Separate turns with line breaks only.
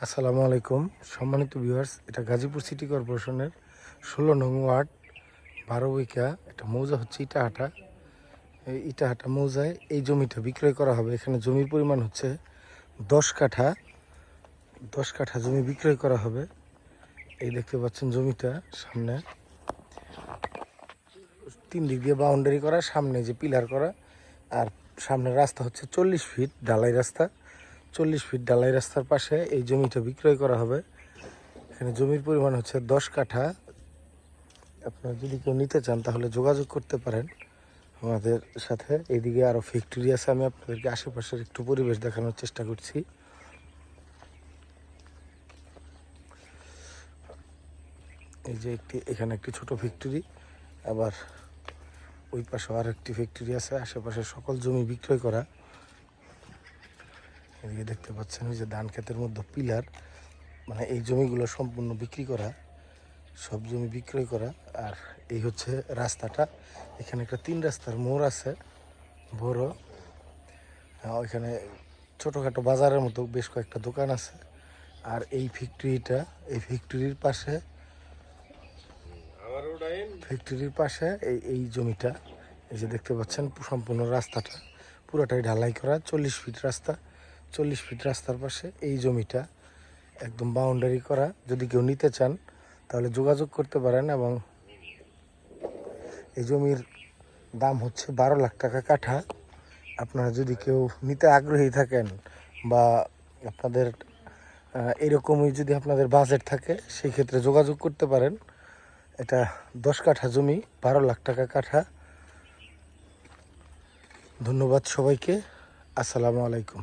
আসসালামু আলাইকুম সম্মানিত ভিউয়ার্স, এটা গাজীপুর সিটি কর্পোরেশনের 16 নং ওয়ার্ড 12 বিঘা একটা মৌজা হচ্ছে ইটাহাটা। এই ইটাহাটা মৌজায় এই জমিটা বিক্রয় করা হবে। এখানে জমির পরিমাণ হচ্ছে 10 কাঠা জমি বিক্রয় করা হবে। এই দেখতে পাচ্ছেন জমিটা, সামনে 3 দিক দিয়ে বাউন্ডারি করা, সামনে যে পিলার করা, আর সামনে রাস্তা হচ্ছে 40 ফিট ঢালাই রাস্তা। 40 ফিট ঢালাই রাস্তার পাশে এই জমিটা বিক্রয় করা হবে। এখানে জমির পরিমাণ হচ্ছে 10 কাঠা। আপনারা যদি কেউ নিতে চান তাহলে যোগাযোগ করতে পারেন আমাদের সাথে। এইদিকে আরও ফ্যাক্টরি আছে, আমি আপনাদেরকে আশেপাশের একটু পরিবেশ দেখানোর চেষ্টা করছি। এই যে এখানে একটি ছোট ফ্যাক্টরি, আবার ওই পাশে আর একটি ফ্যাক্টরি আছে। আশেপাশে সকল জমি বিক্রয় করা। এদিকে দেখতে পাচ্ছেন ওই যে ধান ক্ষেতের মধ্যে পিলার, মানে এই জমিগুলো সম্পূর্ণ বিক্রি করা, সব জমি বিক্রয় করা। আর এই হচ্ছে রাস্তাটা। এখানে একটা 3 রাস্তার মোড় আছে বড়। ওইখানে ছোটোখাটো বাজারের মতো বেশ কয়েকটা দোকান আছে। আর এই ফ্যাক্টরির পাশে এই জমিটা, এই যে দেখতে পাচ্ছেন সম্পূর্ণ রাস্তাটা পুরোটাই ঢালাই করা। 40 ফিট রাস্তা, 40 ফিট রাস্তার পাশে এই জমিটা একদম বাউন্ডারি করা। যদি কেউ নিতে চান তাহলে যোগাযোগ করতে পারেন। এবং এই জমির দাম হচ্ছে 12 লাখ টাকা কাঠা। আপনারা যদি কেউ নিতে আগ্রহী থাকেন বা আপনাদের এরকমই যদি আপনাদের বাজেট থাকে, সেই ক্ষেত্রে যোগাযোগ করতে পারেন। এটা 10 কাঠা জমি, 12 লাখ টাকা কাঠা। ধন্যবাদ সবাইকে। আসসালামু আলাইকুম।